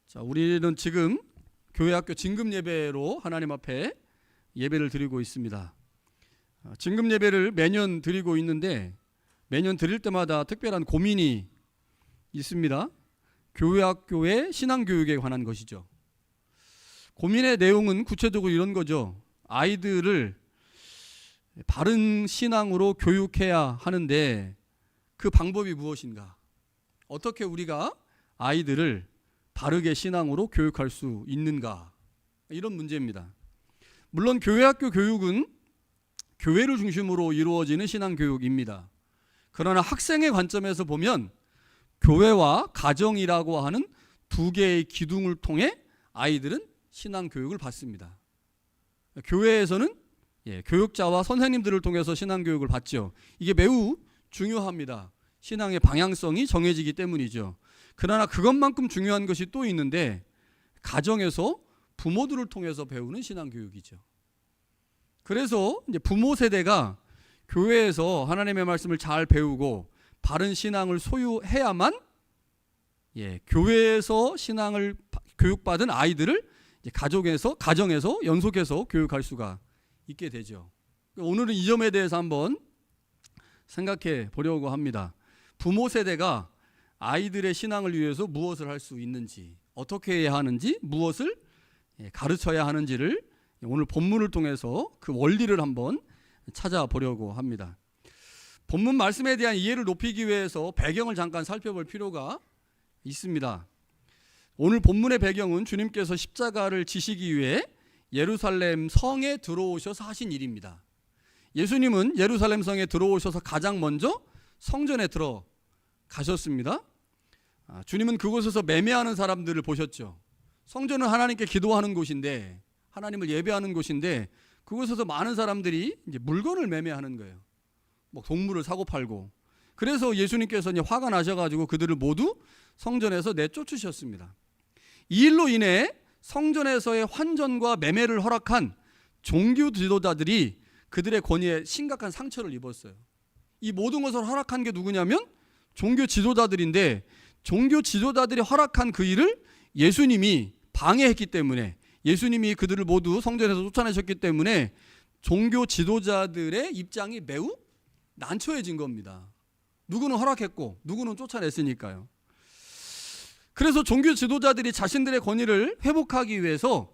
자, 우리는 지금 교회학교 진금 예배로 하나님 앞에 예배를 드리고 있습니다. 진금 예배를 매년 드리고 있는데 매년 드릴 때마다 특별한 고민이 있습니다. 교회학교의 신앙교육에 관한 것이죠. 고민의 내용은 구체적으로 이런 거죠. 아이들을 바른 신앙으로 교육해야 하는데 그 방법이 무엇인가? 어떻게 우리가 아이들을 바르게 신앙으로 교육할 수 있는가? 이런 문제입니다. 물론 교회학교 교육은 교회를 중심으로 이루어지는 신앙교육입니다. 그러나 학생의 관점에서 보면 교회와 가정이라고 하는 두 개의 기둥을 통해 아이들은 신앙교육을 받습니다. 교회에서는 교육자와 선생님들을 통해서 신앙교육을 받죠. 이게 매우 중요합니다. 신앙의 방향성이 정해지기 때문이죠. 그러나 그것만큼 중요한 것이 또 있는데 가정에서 부모들을 통해서 배우는 신앙교육이죠. 그래서 이제 부모 세대가 교회에서 하나님의 말씀을 잘 배우고 바른 신앙을 소유해야만 교회에서 신앙을 교육받은 아이들을 이제 가정에서 연속해서 교육할 수가 있게 되죠. 오늘은 이 점에 대해서 한번 생각해 보려고 합니다. 부모 세대가 아이들의 신앙을 위해서 무엇을 할 수 있는지, 어떻게 해야 하는지, 무엇을 가르쳐야 하는지를 오늘 본문을 통해서 그 원리를 한번 찾아보려고 합니다. 본문 말씀에 대한 이해를 높이기 위해서 배경을 잠깐 살펴볼 필요가 있습니다. 오늘 본문의 배경은 주님께서 십자가를 지시기 위해 예루살렘 성에 들어오셔서 하신 일입니다. 예수님은 예루살렘 성에 들어오셔서 가장 먼저 성전에 들어가셨습니다. 주님은 그곳에서 매매하는 사람들을 보셨죠. 성전은 하나님께 기도하는 곳인데, 하나님을 예배하는 곳인데 그곳에서 많은 사람들이 이제 물건을 매매하는 거예요. 뭐 동물을 사고 팔고. 그래서 예수님께서 이제 화가 나셔가지고 그들을 모두 성전에서 내쫓으셨습니다. 이 일로 인해 성전에서의 환전과 매매를 허락한 종교 지도자들이 그들의 권위에 심각한 상처를 입었어요. 이 모든 것을 허락한 게 누구냐면 종교 지도자들인데, 종교 지도자들이 허락한 그 일을 예수님이 방해했기 때문에, 예수님이 그들을 모두 성전에서 쫓아내셨기 때문에 종교 지도자들의 입장이 매우 난처해진 겁니다. 누구는 허락했고 누구는 쫓아냈으니까요. 그래서 종교 지도자들이 자신들의 권위를 회복하기 위해서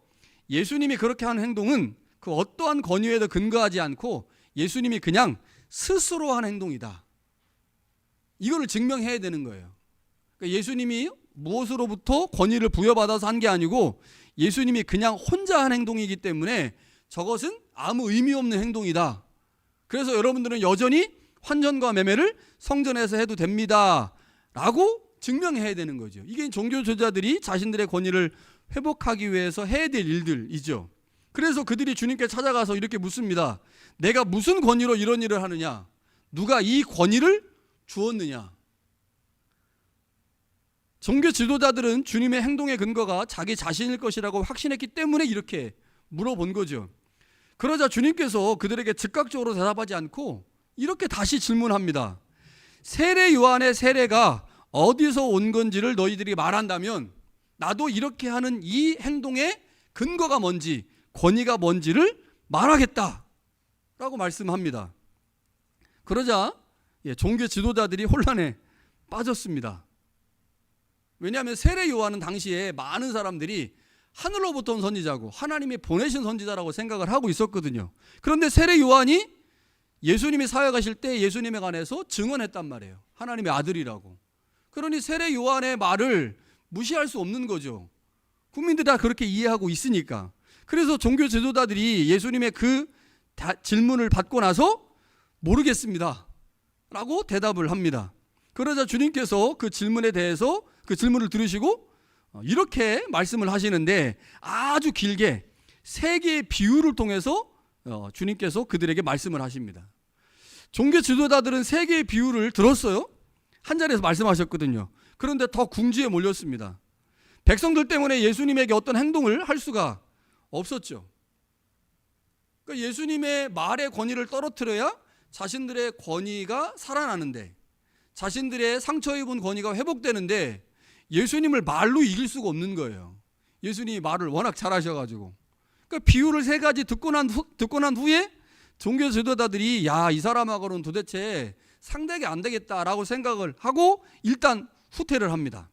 예수님이 그렇게 하는 행동은 그 어떠한 권위에도 근거하지 않고 예수님이 그냥 스스로 한 행동이다, 이거를 증명해야 되는 거예요. 그러니까 예수님이 무엇으로부터 권위를 부여받아서 한 게 아니고 예수님이 그냥 혼자 한 행동이기 때문에 저것은 아무 의미 없는 행동이다. 그래서 여러분들은 여전히 환전과 매매를 성전에서 해도 됩니다 라고 증명해야 되는 거죠. 이게 종교 지도자들이 자신들의 권위를 회복하기 위해서 해야 될 일들이죠. 그래서 그들이 주님께 찾아가서 이렇게 묻습니다. 내가 무슨 권위로 이런 일을 하느냐? 누가 이 권위를 주었느냐? 종교 지도자들은 주님의 행동의 근거가 자기 자신일 것이라고 확신했기 때문에 이렇게 물어본 거죠. 그러자 주님께서 그들에게 즉각적으로 대답하지 않고 이렇게 다시 질문합니다. 세례 요한의 세례가 어디서 온 건지를 너희들이 말한다면 나도 이렇게 하는 이 행동의 근거가 뭔지, 권위가 뭔지를 말하겠다 라고 말씀합니다. 그러자 종교 지도자들이 혼란에 빠졌습니다. 왜냐하면 세례 요한은 당시에 많은 사람들이 하늘로부터 온 선지자고 하나님이 보내신 선지자라고 생각을 하고 있었거든요. 그런데 세례 요한이 예수님이 사역하실 때 예수님에 관해서 증언했단 말이에요. 하나님의 아들이라고. 그러니 세례 요한의 말을 무시할 수 없는 거죠. 국민들이 다 그렇게 이해하고 있으니까. 그래서 종교 지도자들이 예수님의 그 질문을 받고 나서 모르겠습니다 라고 대답을 합니다. 그러자 주님께서 그 질문에 대해서 그 질문을 들으시고 이렇게 말씀을 하시는데 아주 길게 세 개의 비유를 통해서 주님께서 그들에게 말씀을 하십니다. 종교 지도자들은 세 개의 비유를 들었어요. 한 자리에서 말씀하셨거든요. 그런데 더 궁지에 몰렸습니다. 백성들 때문에 예수님에게 어떤 행동을 할 수가 없었죠. 그러니까 예수님의 말의 권위를 떨어뜨려야 자신들의 권위가 살아나는데, 자신들의 상처 입은 권위가 회복되는데 예수님을 말로 이길 수가 없는 거예요. 예수님이 말을 워낙 잘하셔가지고. 그러니까 비유를 3가지 듣고 난 후에 종교 지도자들이 야, 이 사람하고는 도대체 상대가 안 되겠다라고 생각을 하고 일단 후퇴를 합니다.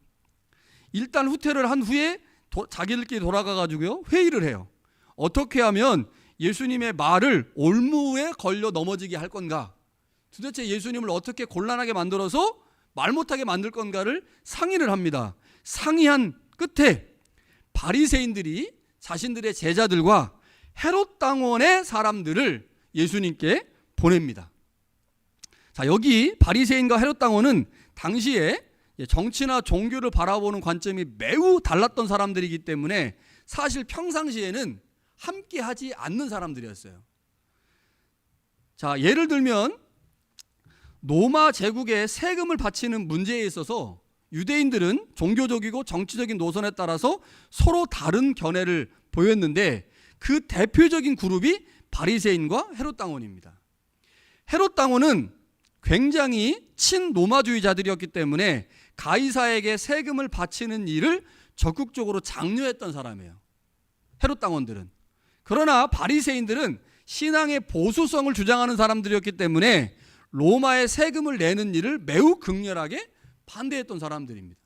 일단 후퇴를 한 후에 자기들끼리 돌아가가지고요 회의를 해요. 어떻게 하면 예수님의 말을 올무에 걸려 넘어지게 할 건가? 도대체 예수님을 어떻게 곤란하게 만들어서 말 못하게 만들 건가를 상의를 합니다. 상의한 끝에 바리새인들이 자신들의 제자들과 헤롯 당원의 사람들을 예수님께 보냅니다. 자, 여기 바리새인과 헤롯 당원은 당시에 정치나 종교를 바라보는 관점이 매우 달랐던 사람들이기 때문에 사실 평상시에는 함께 하지 않는 사람들이었어요. 자, 예를 들면 로마 제국에 세금을 바치는 문제에 있어서 유대인들은 종교적이고 정치적인 노선에 따라서 서로 다른 견해를 보였는데 그 대표적인 그룹이 바리새인과 헤롯 당원입니다. 헤롯 당원은 굉장히 친로마주의자들이었기 때문에 가이사에게 세금을 바치는 일을 적극적으로 장려했던 사람이에요. 헤롯 당원들은. 그러나 바리새인들은 신앙의 보수성을 주장하는 사람들이었기 때문에 로마에 세금을 내는 일을 매우 극렬하게 반대했던 사람들입니다.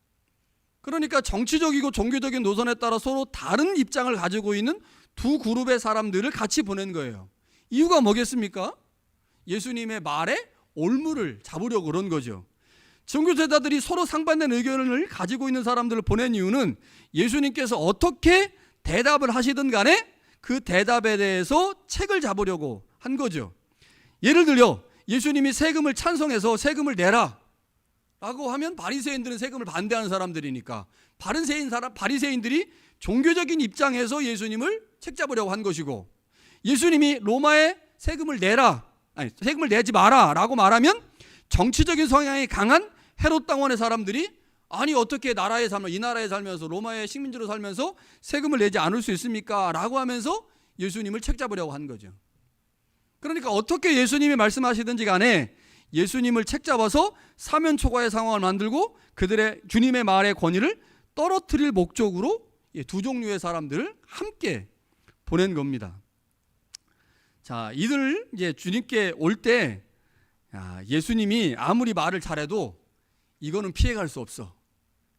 그러니까 정치적이고 종교적인 노선에 따라 서로 다른 입장을 가지고 있는 두 그룹의 사람들을 같이 보낸 거예요. 이유가 뭐겠습니까? 예수님의 말에 올무를 잡으려고 그런 거죠. 종교제자들이 서로 상반된 의견을 가지고 있는 사람들을 보낸 이유는 예수님께서 어떻게 대답을 하시든 간에 그 대답에 대해서 책을 잡으려고 한 거죠. 예를 들어 예수님이 세금을 찬성해서 세금을 내라 라고 하면 바리새인들은 세금을 반대하는 사람들이니까 바리새인들이 종교적인 입장에서 예수님을 책 잡으려고 한 것이고, 예수님이 로마에 세금을 내지 마라 라고 말하면 정치적인 성향이 강한 헤롯 당원의 사람들이 아니 어떻게 이 나라에 살면서 로마의 식민지로 살면서 세금을 내지 않을 수 있습니까? 라고 하면서 예수님을 책 잡으려고 한 거죠. 그러니까 어떻게 예수님이 말씀하시든지 간에 예수님을 책 잡아서 사면초가의 상황을 만들고 그들의 주님의 말의 권위를 떨어뜨릴 목적으로 두 종류의 사람들을 함께 보낸 겁니다. 자, 이들 이제 주님께 올 때 예수님이 아무리 말을 잘해도 이거는 피해갈 수 없어.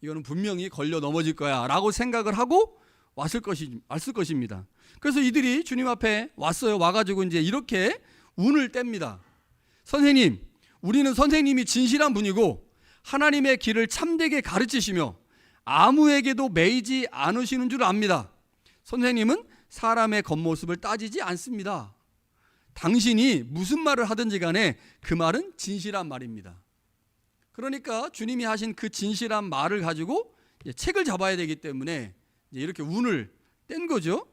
이거는 분명히 걸려 넘어질 거야 라고 생각을 하고 왔을 것입니다. 그래서 이들이 주님 앞에 왔어요. 와가지고 이제 이렇게 운을 뗍니다. 선생님, 우리는 선생님이 진실한 분이고 하나님의 길을 참되게 가르치시며 아무에게도 매이지 않으시는 줄 압니다. 선생님은 사람의 겉모습을 따지지 않습니다. 당신이 무슨 말을 하든지 간에 그 말은 진실한 말입니다. 그러니까 주님이 하신 그 진실한 말을 가지고 책을 잡아야 되기 때문에 이렇게 운을 뗀 거죠.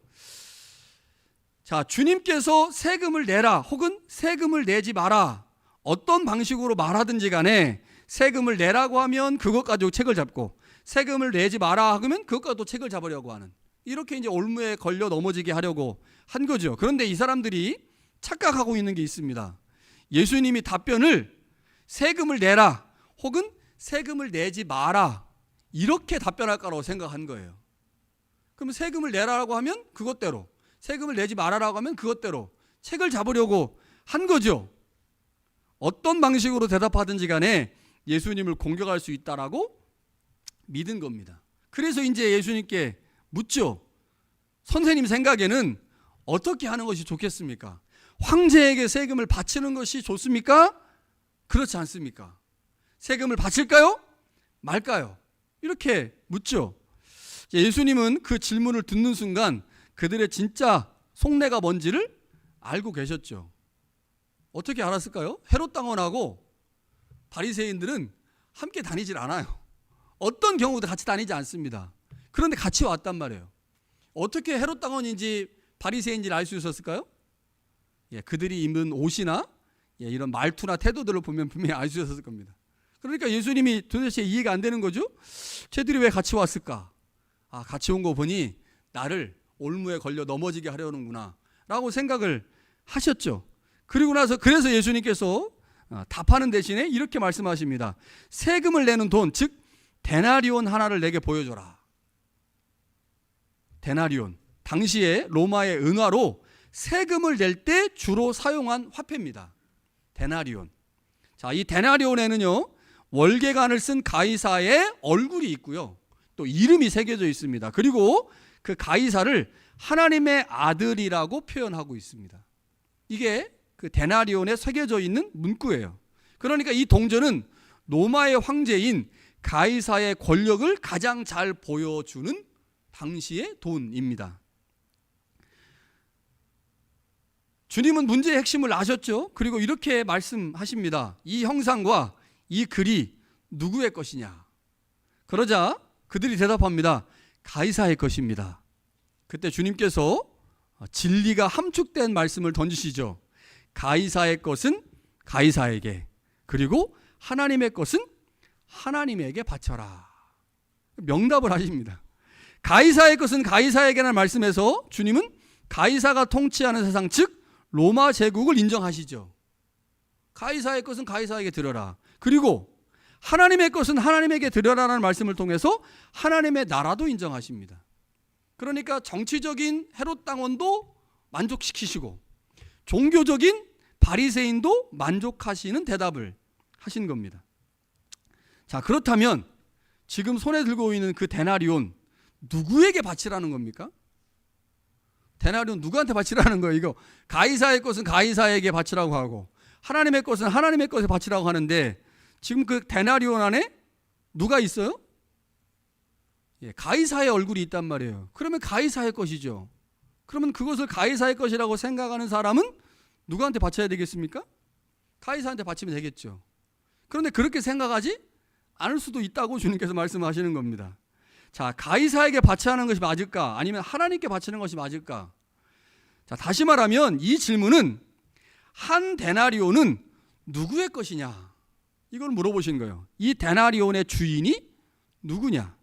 자, 주님께서 세금을 내라 혹은 세금을 내지 마라, 어떤 방식으로 말하든지 간에 세금을 내라고 하면 그것 가지고 책을 잡고 세금을 내지 마라 하면 그것 가지고 책을 잡으려고 하는, 이렇게 이제 올무에 걸려 넘어지게 하려고 한 거죠. 그런데 이 사람들이 착각하고 있는 게 있습니다. 예수님이 답변을 세금을 내라 혹은 세금을 내지 마라 이렇게 답변할 거라고 생각한 거예요. 그럼 세금을 내라라고 하면 그것대로, 세금을 내지 마라라고 하면 그것대로 책을 잡으려고 한 거죠. 어떤 방식으로 대답하든지 간에 예수님을 공격할 수 있다라고 믿은 겁니다. 그래서 이제 예수님께 묻죠. 선생님 생각에는 어떻게 하는 것이 좋겠습니까? 황제에게 세금을 바치는 것이 좋습니까? 그렇지 않습니까? 세금을 바칠까요? 말까요? 이렇게 묻죠. 예수님은 그 질문을 듣는 순간 그들의 진짜 속내가 뭔지를 알고 계셨죠. 어떻게 알았을까요? 헤롯 당원하고 바리새인들은 함께 다니질 않아요. 어떤 경우도 같이 다니지 않습니다. 그런데 같이 왔단 말이에요. 어떻게 헤롯 당원인지 바리새인지를 알 수 있었을까요? 그들이 입는 옷이나 이런 말투나 태도들을 보면 분명히 알 수 있었을 겁니다. 그러니까 예수님이 도대체 이해가 안 되는 거죠. 쟤들이 왜 같이 왔을까? 같이 온 거 보니 나를 올무에 걸려 넘어지게 하려는구나 라고 생각을 하셨죠. 그리고 나서 그래서 예수님께서 답하는 대신에 이렇게 말씀하십니다. 세금을 내는 돈, 즉 데나리온 하나를 내게 보여줘라. 데나리온, 당시에 로마의 은화로 세금을 낼 때 주로 사용한 화폐입니다. 데나리온. 자, 이 데나리온에는요, 월계관을 쓴 가이사의 얼굴이 있고요, 또 이름이 새겨져 있습니다. 그리고 그 가이사를 하나님의 아들이라고 표현하고 있습니다. 이게 그 데나리온에 새겨져 있는 문구예요. 그러니까 이 동전은 로마의 황제인 가이사의 권력을 가장 잘 보여주는 당시의 돈입니다. 주님은 문제의 핵심을 아셨죠? 그리고 이렇게 말씀하십니다. 이 형상과 이 글이 누구의 것이냐? 그러자 그들이 대답합니다. 가이사의 것입니다. 그때 주님께서 진리가 함축된 말씀을 던지시죠. 가이사의 것은 가이사에게, 그리고 하나님의 것은 하나님에게 바쳐라. 명답을 하십니다. 가이사의 것은 가이사에게라는 말씀에서 주님은 가이사가 통치하는 세상, 즉 로마 제국을 인정하시죠. 가이사의 것은 가이사에게 드려라. 그리고 하나님의 것은 하나님에게 드려라라는 말씀을 통해서 하나님의 나라도 인정하십니다. 그러니까 정치적인 헤롯 당원도 만족시키시고 종교적인 바리새인도 만족하시는 대답을 하신 겁니다. 자, 그렇다면 지금 손에 들고 있는 그 데나리온 누구에게 바치라는 겁니까? 데나리온 누구한테 바치라는 거예요? 이거 가이사의 것은 가이사에게 바치라고 하고 하나님의 것은 하나님의 것에 바치라고 하는데, 지금 그 데나리온 안에 누가 있어요? 예, 가이사의 얼굴이 있단 말이에요. 그러면 가이사의 것이죠. 그러면 그것을 가이사의 것이라고 생각하는 사람은 누구한테 바쳐야 되겠습니까? 가이사한테 바치면 되겠죠. 그런데 그렇게 생각하지 않을 수도 있다고 주님께서 말씀하시는 겁니다. 자, 가이사에게 바쳐야 하는 것이 맞을까? 아니면 하나님께 바치는 것이 맞을까? 자, 다시 말하면 이 질문은 한 데나리온은 누구의 것이냐? 이걸 물어보신 거예요. 이 데나리온의 주인이 누구냐?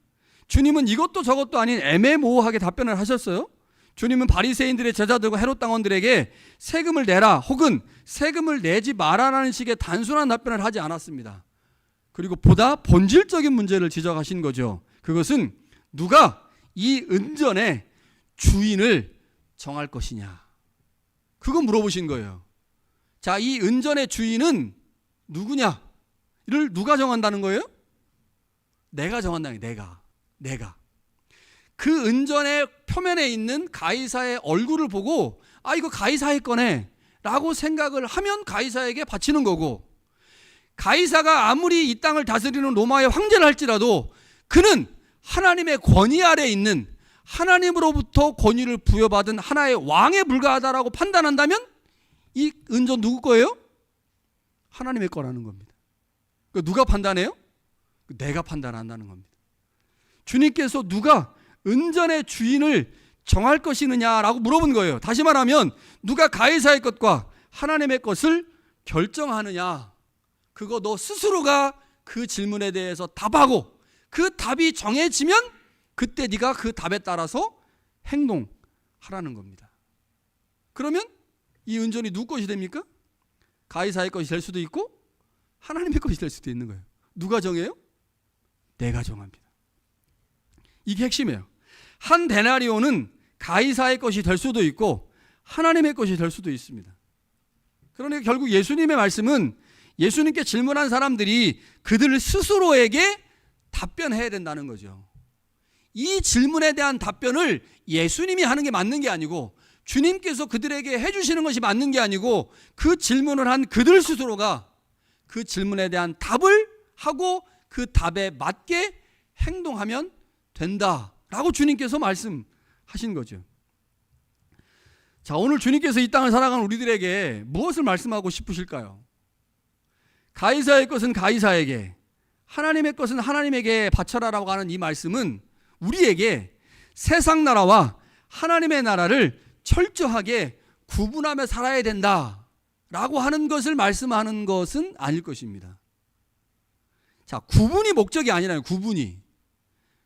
주님은 이것도 저것도 아닌 애매모호하게 답변을 하셨어요. 주님은 바리새인들의 제자들과 헤롯 당원들에게 세금을 내라 혹은 세금을 내지 마라라는 식의 단순한 답변을 하지 않았습니다. 그리고 보다 본질적인 문제를 지적하신 거죠. 그것은 누가 이 은전의 주인을 정할 것이냐, 그거 물어보신 거예요. 자, 이 은전의 주인은 누구냐를 누가 정한다는 거예요? 내가 정한다는 거예요. 내가. 그 은전의 표면에 있는 가이사의 얼굴을 보고 아, 이거 가이사의 거네 라고 생각을 하면 가이사에게 바치는 거고, 가이사가 아무리 이 땅을 다스리는 로마의 황제를 할지라도 그는 하나님의 권위 아래에 있는, 하나님으로부터 권위를 부여받은 하나의 왕에 불과하다라고 판단한다면 이 은전 누구 거예요? 하나님의 거라는 겁니다. 누가 판단해요? 내가 판단한다는 겁니다. 주님께서 누가 은전의 주인을 정할 것이느냐라고 물어본 거예요. 다시 말하면 누가 가이사의 것과 하나님의 것을 결정하느냐, 그거 너 스스로가 그 질문에 대해서 답하고 그 답이 정해지면 그때 네가 그 답에 따라서 행동하라는 겁니다. 그러면 이 은전이 누구 것이 됩니까? 가이사의 것이 될 수도 있고 하나님의 것이 될 수도 있는 거예요. 누가 정해요? 내가 정합니다. 이게 핵심이에요. 한 데나리온은 가이사의 것이 될 수도 있고 하나님의 것이 될 수도 있습니다. 그러니까 결국 예수님의 말씀은 예수님께 질문한 사람들이 그들 스스로에게 답변해야 된다는 거죠. 이 질문에 대한 답변을 예수님이 하는 게 맞는 게 아니고 주님께서 그들에게 해주시는 것이 맞는 게 아니고 그 질문을 한 그들 스스로가 그 질문에 대한 답을 하고 그 답에 맞게 행동하면 된다라고 주님께서 말씀하신 거죠. 자, 오늘 주님께서 이 땅을 살아가는 우리들에게 무엇을 말씀하고 싶으실까요? 가이사의 것은 가이사에게, 하나님의 것은 하나님에게 바쳐라라고 하는 이 말씀은 우리에게 세상 나라와 하나님의 나라를 철저하게 구분하며 살아야 된다라고 하는 것을 말씀하는 것은 아닐 것입니다. 자, 구분이 목적이 아니라요. 구분이.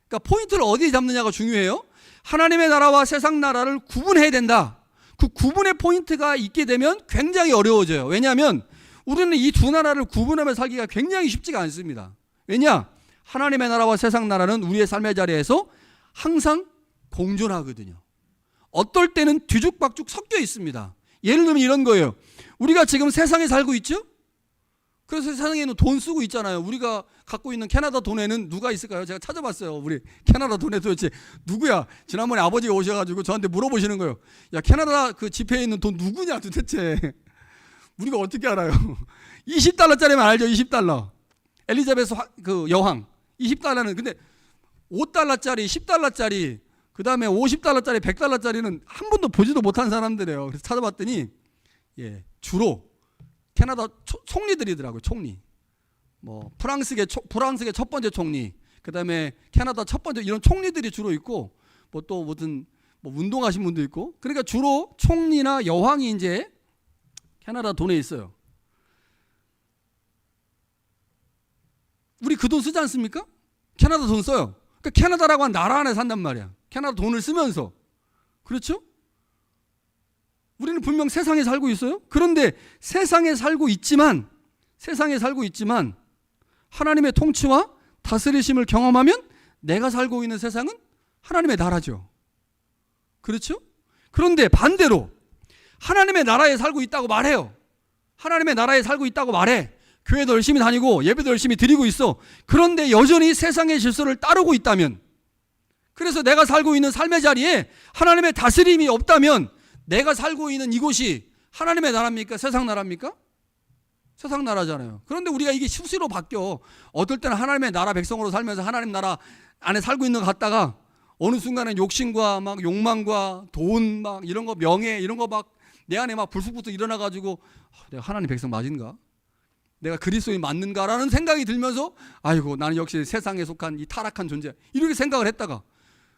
그러니까 포인트를 어디에 잡느냐가 중요해요. 하나님의 나라와 세상 나라를 구분해야 된다. 그 구분의 포인트가 있게 되면 굉장히 어려워져요. 왜냐하면 우리는 이 두 나라를 구분하며 살기가 굉장히 쉽지가 않습니다. 왜냐? 하나님의 나라와 세상 나라는 우리의 삶의 자리에서 항상 공존하거든요. 어떨 때는 뒤죽박죽 섞여 있습니다. 예를 들면 이런 거예요. 우리가 지금 세상에 살고 있죠? 그래서 세상에는 돈 쓰고 있잖아요. 우리가 갖고 있는 캐나다 돈에는 누가 있을까요? 제가 찾아봤어요. 우리 캐나다 돈에 도대체 누구야? 지난번에 아버지가 오셔가지고 저한테 물어보시는 거예요. 야, 캐나다 그 지폐에 있는 돈 누구냐 도대체. 우리가 어떻게 알아요? 20달러짜리만 알죠. 20달러. 엘리자베스 그 여왕 20달러는, 근데 5달러짜리 10달러짜리 그 다음에 50달러짜리 100달러짜리는 한 번도 보지도 못한 사람들이에요. 그래서 찾아봤더니 주로 캐나다 총리들이더라고요. 총리. 뭐 프랑스계 첫 번째 총리, 그 다음에 캐나다 첫 번째, 이런 총리들이 주로 있고, 뭐 또 무슨 뭐 운동하신 분도 있고, 그러니까 주로 총리나 여왕이 이제 캐나다 돈에 있어요. 우리 그 돈 쓰지 않습니까? 캐나다 돈 써요. 그러니까 캐나다라고 한 나라 안에 산단 말이야. 캐나다 돈을 쓰면서. 그렇죠? 우리는 분명 세상에 살고 있어요. 그런데 세상에 살고 있지만 하나님의 통치와 다스리심을 경험하면 내가 살고 있는 세상은 하나님의 나라죠. 그렇죠? 그런데 반대로 하나님의 나라에 살고 있다고 말해요. 하나님의 나라에 살고 있다고 말해. 교회도 열심히 다니고 예배도 열심히 드리고 있어. 그런데 여전히 세상의 질서를 따르고 있다면, 그래서 내가 살고 있는 삶의 자리에 하나님의 다스림이 없다면 내가 살고 있는 이곳이 하나님의 나라입니까? 세상 나라입니까? 세상 나라잖아요. 그런데 우리가 이게 수시로 바뀌어. 어떨 때는 하나님의 나라 백성으로 살면서 하나님 나라 안에 살고 있는 것 같다가 어느 순간에 욕심과 막 욕망과 돈 막 이런 거, 명예 이런 거 막 내 안에 막 불쑥불쑥 일어나가지고 내가 하나님 백성 맞은가? 내가 그리스도인 맞는가라는 생각이 들면서 아이고 나는 역시 세상에 속한 이 타락한 존재, 이렇게 생각을 했다가,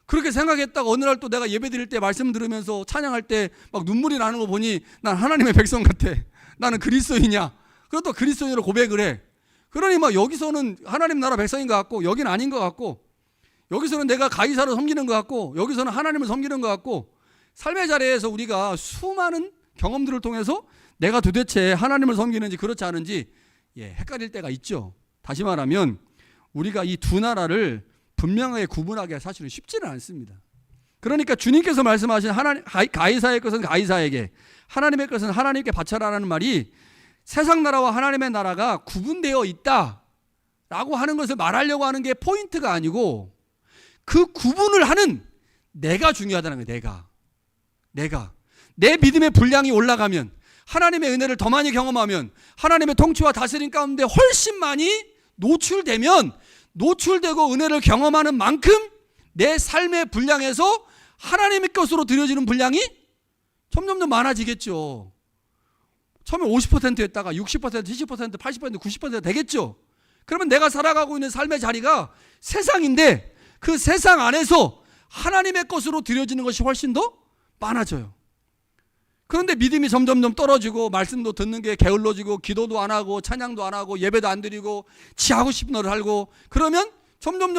그렇게 생각했다가 어느 날 또 내가 예배 드릴 때 말씀 들으면서 찬양할 때 막 눈물이 나는 거 보니 난 하나님의 백성 같아. 나는 그리스도인이야. 그것도 그리스도인으로 고백을 해. 그러니 막 여기서는 하나님 나라 백성인 것 같고 여기는 아닌 것 같고, 여기서는 내가 가이사를 섬기는 것 같고 여기서는 하나님을 섬기는 것 같고, 삶의 자리에서 우리가 수많은 경험들을 통해서 내가 도대체 하나님을 섬기는지 그렇지 않은지 헷갈릴 때가 있죠. 다시 말하면 우리가 이 두 나라를 분명하게 구분하기가 사실은 쉽지는 않습니다. 그러니까 주님께서 말씀하신 가이사의 것은 가이사에게, 하나님의 것은 하나님께 바쳐라라는 말이 세상 나라와 하나님의 나라가 구분되어 있다라고 하는 것을 말하려고 하는 게 포인트가 아니고, 그 구분을 하는 내가 중요하다는 거예요. 내가 내 믿음의 분량이 올라가면, 하나님의 은혜를 더 많이 경험하면, 하나님의 통치와 다스림 가운데 훨씬 많이 노출되고 은혜를 경험하는 만큼 내 삶의 분량에서 하나님의 것으로 드려지는 분량이 점점 더 많아지겠죠. 처음에 50%였다가 60%, 70%, 80%, 90% 되겠죠. 그러면 내가 살아가고 있는 삶의 자리가 세상인데 그 세상 안에서 하나님의 것으로 드려지는 것이 훨씬 더 많아져요. 그런데 믿음이 점점 떨어지고 말씀도 듣는 게 게을러지고 기도도 안 하고 찬양도 안 하고 예배도 안 드리고 지 하고 싶은 대로 살고, 그러면 점점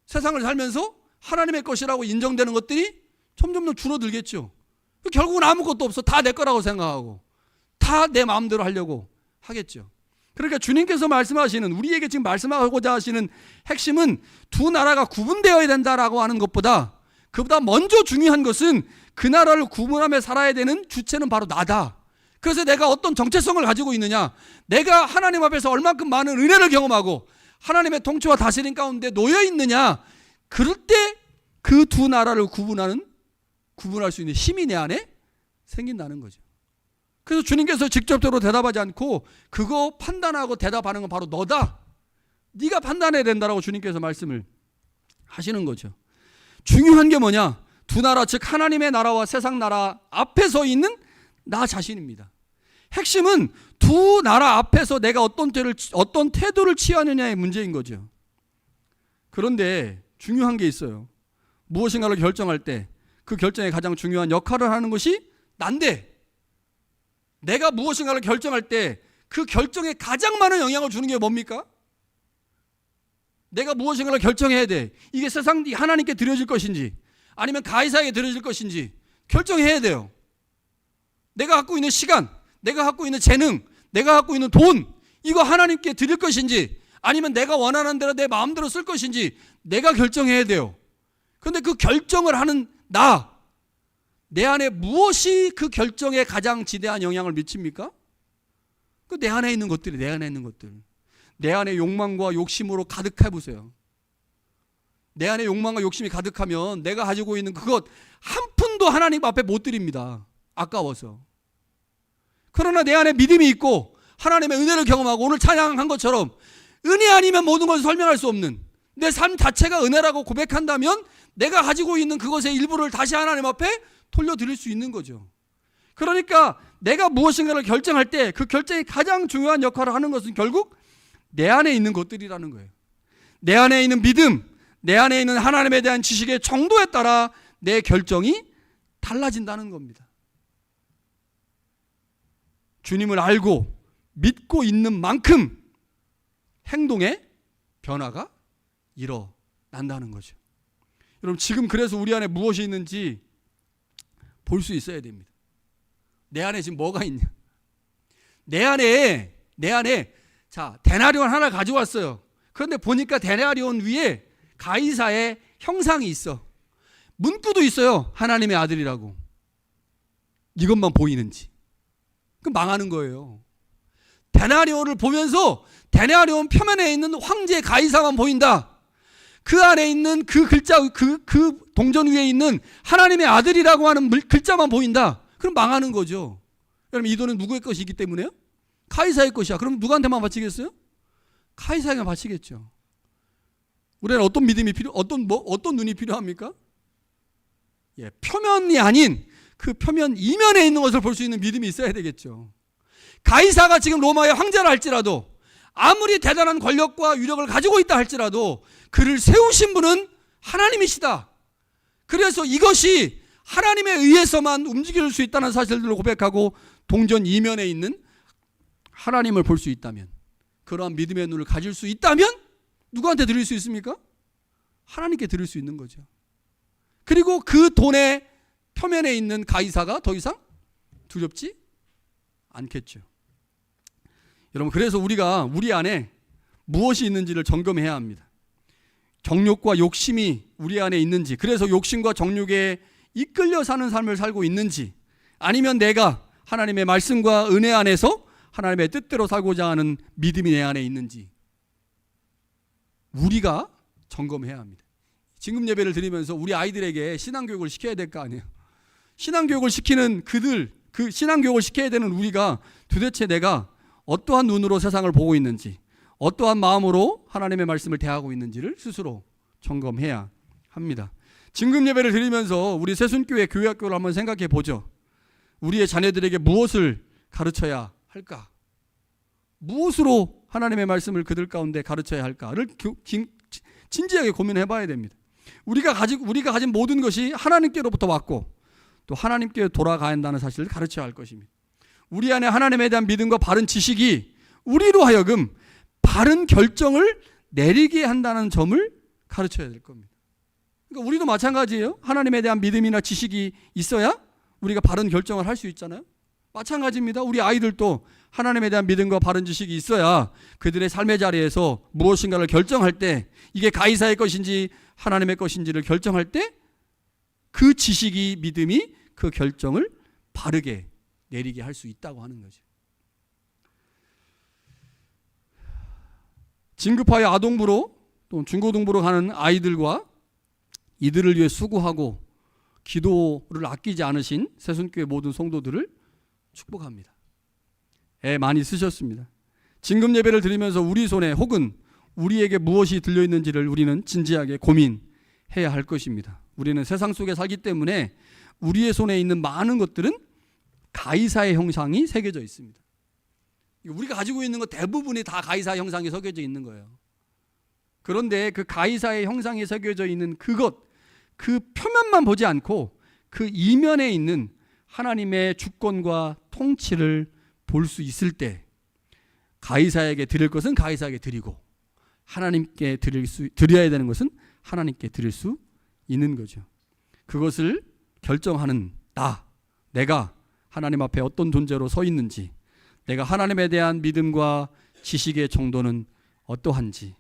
세상을 살면서 하나님의 것이라고 인정되는 것들이 점점 더 줄어들겠죠. 결국은 아무것도 없어. 다 내 거라고 생각하고 다 내 마음대로 하려고 하겠죠. 그러니까 주님께서 말씀하시는, 우리에게 지금 말씀하고자 하시는 핵심은 두 나라가 구분되어야 된다라고 하는 것보다, 그보다 먼저 중요한 것은 그 나라를 구분하며 살아야 되는 주체는 바로 나다. 그래서 내가 어떤 정체성을 가지고 있느냐, 내가 하나님 앞에서 얼만큼 많은 은혜를 경험하고 하나님의 통치와 다스림 가운데 놓여 있느냐, 그럴 때 그 두 나라를 구분할 수 있는 힘이 내 안에 생긴다는 거죠. 그래서 주님께서 직접적으로 대답하지 않고 그거 판단하고 대답하는 건 바로 너다. 네가 판단해야 된다라고 주님께서 말씀을 하시는 거죠. 중요한 게 뭐냐? 두 나라, 즉 하나님의 나라와 세상 나라 앞에 서 있는 나 자신입니다. 핵심은 두 나라 앞에서 내가 어떤 태도를 취하느냐의 문제인 거죠. 그런데 중요한 게 있어요. 무엇인가를 결정할 때 그 결정에 가장 중요한 역할을 하는 것이 난데, 내가 무엇인가를 결정할 때 그 결정에 가장 많은 영향을 주는 게 뭡니까? 내가 무엇인가를 결정해야 돼. 이게 세상 하나님께 드려질 것인지 아니면 가이사에게 드려질 것인지 결정해야 돼요. 내가 갖고 있는 시간, 내가 갖고 있는 재능, 내가 갖고 있는 돈, 이거 하나님께 드릴 것인지 아니면 내가 원하는 대로 내 마음대로 쓸 것인지 내가 결정해야 돼요. 그런데 그 결정을 하는 내 안에 무엇이 그 결정에 가장 지대한 영향을 미칩니까? 그 내 안에 있는 것들이, 내 안에 있는 것들. 내 안에 욕망과 욕심으로 가득해 보세요. 내 안에 욕망과 욕심이 가득하면 내가 가지고 있는 그것 한 푼도 하나님 앞에 못 드립니다. 아까워서. 그러나 내 안에 믿음이 있고 하나님의 은혜를 경험하고 오늘 찬양한 것처럼 은혜 아니면 모든 것을 설명할 수 없는 내 삶 자체가 은혜라고 고백한다면 내가 가지고 있는 그것의 일부를 다시 하나님 앞에 돌려드릴 수 있는 거죠. 그러니까 내가 무엇인가를 결정할 때 그 결정이 가장 중요한 역할을 하는 것은 결국 내 안에 있는 것들이라는 거예요. 내 안에 있는 믿음, 내 안에 있는 하나님에 대한 지식의 정도에 따라 내 결정이 달라진다는 겁니다. 주님을 알고 믿고 있는 만큼 행동의 변화가 일어난다는 거죠. 여러분, 지금 그래서 우리 안에 무엇이 있는지 볼 수 있어야 됩니다. 내 안에 지금 뭐가 있냐? 내 안에 자, 데나리온 하나 가져왔어요. 그런데 보니까 데나리온 위에 가이사의 형상이 있어. 문구도 있어요. 하나님의 아들이라고. 이것만 보이는지. 그럼 망하는 거예요. 데나리온을 보면서 데나리온 표면에 있는 황제 가이사만 보인다. 그 안에 있는 그 글자, 그 동전 위에 있는 하나님의 아들이라고 하는 글자만 보인다. 그럼 망하는 거죠. 여러분, 이 돈은 누구의 것이기 때문에요? 가이사의 것이야. 그럼 누구한테만 바치겠어요? 가이사에게 바치겠죠. 우리는 어떤 믿음이 어떤 눈이 필요합니까? 예, 표면이 아닌 그 표면 이면에 있는 것을 볼 수 있는 믿음이 있어야 되겠죠. 가이사가 지금 로마의 황제라 할지라도 아무리 대단한 권력과 위력을 가지고 있다 할지라도 그를 세우신 분은 하나님이시다. 그래서 이것이 하나님에 의해서만 움직일 수 있다는 사실들을 고백하고 동전 이면에 있는 하나님을 볼 수 있다면, 그러한 믿음의 눈을 가질 수 있다면 누구한테 드릴 수 있습니까? 하나님께 드릴 수 있는 거죠. 그리고 그 돈의 표면에 있는 가이사가 더 이상 두렵지 않겠죠. 여러분, 그래서 우리가 우리 안에 무엇이 있는지를 점검해야 합니다. 정욕과 욕심이 우리 안에 있는지, 그래서 욕심과 정욕에 이끌려 사는 삶을 살고 있는지, 아니면 내가 하나님의 말씀과 은혜 안에서 하나님의 뜻대로 살고자 하는 믿음이 내 안에 있는지 우리가 점검해야 합니다. 진금 예배를 드리면서 우리 아이들에게 신앙교육을 시켜야 될 거 아니에요. 신앙교육을 시키는 그 신앙교육을 시켜야 되는 우리가 도대체 내가 어떠한 눈으로 세상을 보고 있는지, 어떠한 마음으로 하나님의 말씀을 대하고 있는지를 스스로 점검해야 합니다. 진금 예배를 드리면서 우리 새순교회 교회학교를 한번 생각해 보죠. 우리의 자녀들에게 무엇을 가르쳐야 할까? 무엇으로 하나님의 말씀을 그들 가운데 가르쳐야 할까를 진지하게 고민해 봐야 됩니다. 우리가 가진 모든 것이 하나님께로부터 왔고 또 하나님께 돌아가야 한다는 사실을 가르쳐야 할 것입니다. 우리 안에 하나님에 대한 믿음과 바른 지식이 우리로 하여금 바른 결정을 내리게 한다는 점을 가르쳐야 될 겁니다. 그러니까 우리도 마찬가지예요. 하나님에 대한 믿음이나 지식이 있어야 우리가 바른 결정을 할 수 있잖아요. 마찬가지입니다. 우리 아이들도 하나님에 대한 믿음과 바른 지식이 있어야 그들의 삶의 자리에서 무엇인가를 결정할 때 이게 가이사의 것인지 하나님의 것인지를 결정할 때 그 지식이, 믿음이 그 결정을 바르게 내리게 할 수 있다고 하는 거죠. 진급하여 아동부로 또 중고등부로 가는 아이들과 이들을 위해 수고하고 기도를 아끼지 않으신 새순교회 모든 성도들을 축복합니다. 애 많이 쓰셨습니다. 진금 예배를 드리면서 우리 손에 혹은 우리에게 무엇이 들려있는지를 우리는 진지하게 고민해야 할 것입니다. 우리는 세상 속에 살기 때문에 우리의 손에 있는 많은 것들은 가이사의 형상이 새겨져 있습니다. 우리가 가지고 있는 것 대부분이 다 가이사 형상이 새겨져 있는 거예요. 그런데 그 가이사의 형상이 새겨져 있는 그것, 그 표면만 보지 않고 그 이면에 있는 하나님의 주권과 통치를 볼 수 있을 때 가이사에게 드릴 것은 가이사에게 드리고 하나님께 드려야 되는 것은 하나님께 드릴 수 있는 거죠. 그것을 결정하는 내가 하나님 앞에 어떤 존재로 서 있는지, 내가 하나님에 대한 믿음과 지식의 정도는 어떠한지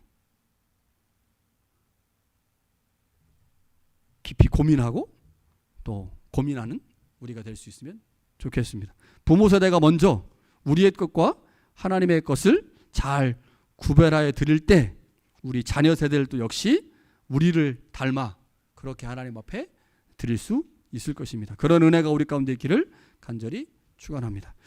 깊이 고민하고 또 고민하는 우리가 될 수 있으면 좋겠습니다. 부모 세대가 먼저 우리의 것과 하나님의 것을 잘 구별하여 드릴 때 우리 자녀 세대들도 역시 우리를 닮아 그렇게 하나님 앞에 드릴 수 있을 것입니다. 그런 은혜가 우리 가운데 있기를 간절히 축원합니다.